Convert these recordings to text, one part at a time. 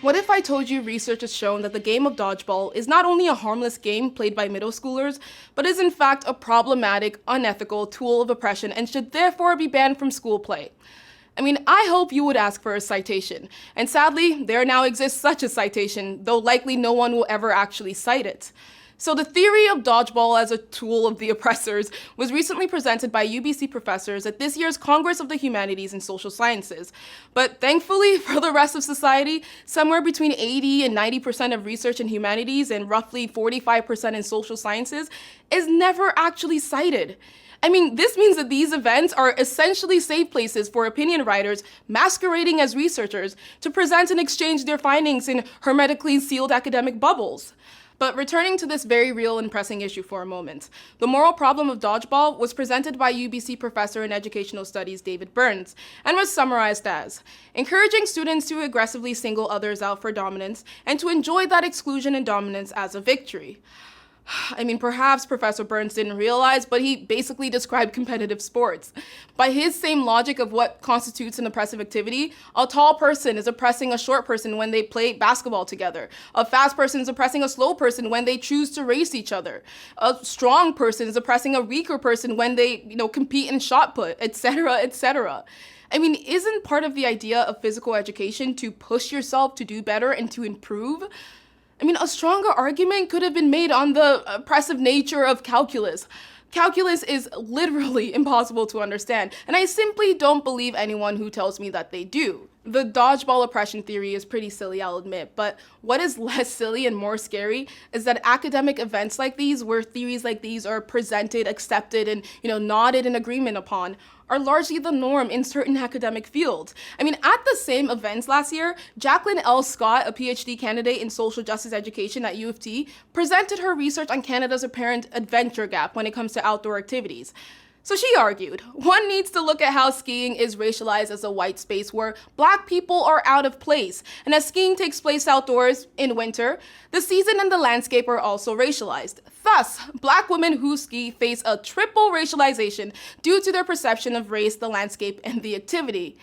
What if I told you research has shown that the game of dodgeball is not only a harmless game played by middle schoolers, but is in fact a problematic, unethical tool of oppression and should therefore be banned from school play? I mean, I hope you would ask for a citation. And sadly, there now exists such a citation, though likely no one will ever actually cite it. So the theory of dodgeball as a tool of the oppressors was recently presented by UBC professors at this year's Congress of the Humanities and Social Sciences. But thankfully for the rest of society, somewhere between 80 and 90% of research in humanities and roughly 45% in social sciences is never actually cited. I mean, this means that these events are essentially safe places for opinion writers masquerading as researchers to present and exchange their findings in hermetically sealed academic bubbles. But returning to this very real and pressing issue for a moment, the moral problem of dodgeball was presented by UBC professor in educational studies David Burns and was summarized as encouraging students to aggressively single others out for dominance and to enjoy that exclusion and dominance as a victory. I mean, perhaps Professor Burns didn't realize, but he basically described competitive sports. By his same logic of what constitutes an oppressive activity, a tall person is oppressing a short person when they play basketball together. A fast person is oppressing a slow person when they choose to race each other. A strong person is oppressing a weaker person when they, compete in shot put, etc., etc. I mean, isn't part of the idea of physical education to push yourself to do better and to improve? I mean, a stronger argument could have been made on the oppressive nature of calculus. Calculus is literally impossible to understand, and I simply don't believe anyone who tells me that they do. The dodgeball oppression theory is pretty silly, I'll admit, but what is less silly and more scary is that academic events like these, where theories like these are presented, accepted, and nodded in agreement upon, are largely the norm in certain academic fields. I mean, at the same events last year, Jacqueline L. Scott, a PhD candidate in social justice education at U of T, presented her research on Canada's apparent adventure gap when it comes to outdoor activities. So she argued, one needs to look at how skiing is racialized as a white space where Black people are out of place. And as skiing takes place outdoors in winter, the season and the landscape are also racialized. Thus, Black women who ski face a triple racialization due to their perception of race, the landscape, and the activity.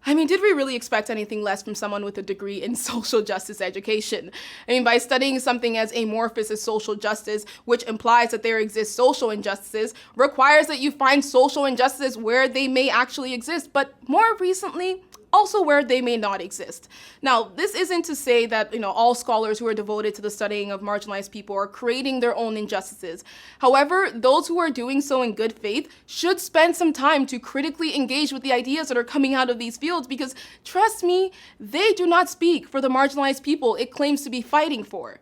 I mean, did we really expect anything less from someone with a degree in social justice education? I mean, by studying something as amorphous as social justice, which implies that there exist social injustices, requires that you find social injustices where they may actually exist, but more recently, also where they may not exist. Now, this isn't to say that, all scholars who are devoted to the studying of marginalized people are creating their own injustices. However, those who are doing so in good faith should spend some time to critically engage with the ideas that are coming out of these fields because, trust me, they do not speak for the marginalized people it claims to be fighting for.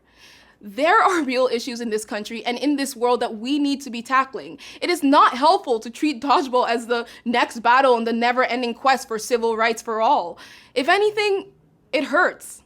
There are real issues in this country and in this world that we need to be tackling. It is not helpful to treat dodgeball as the next battle in the never-ending quest for civil rights for all. If anything, it hurts.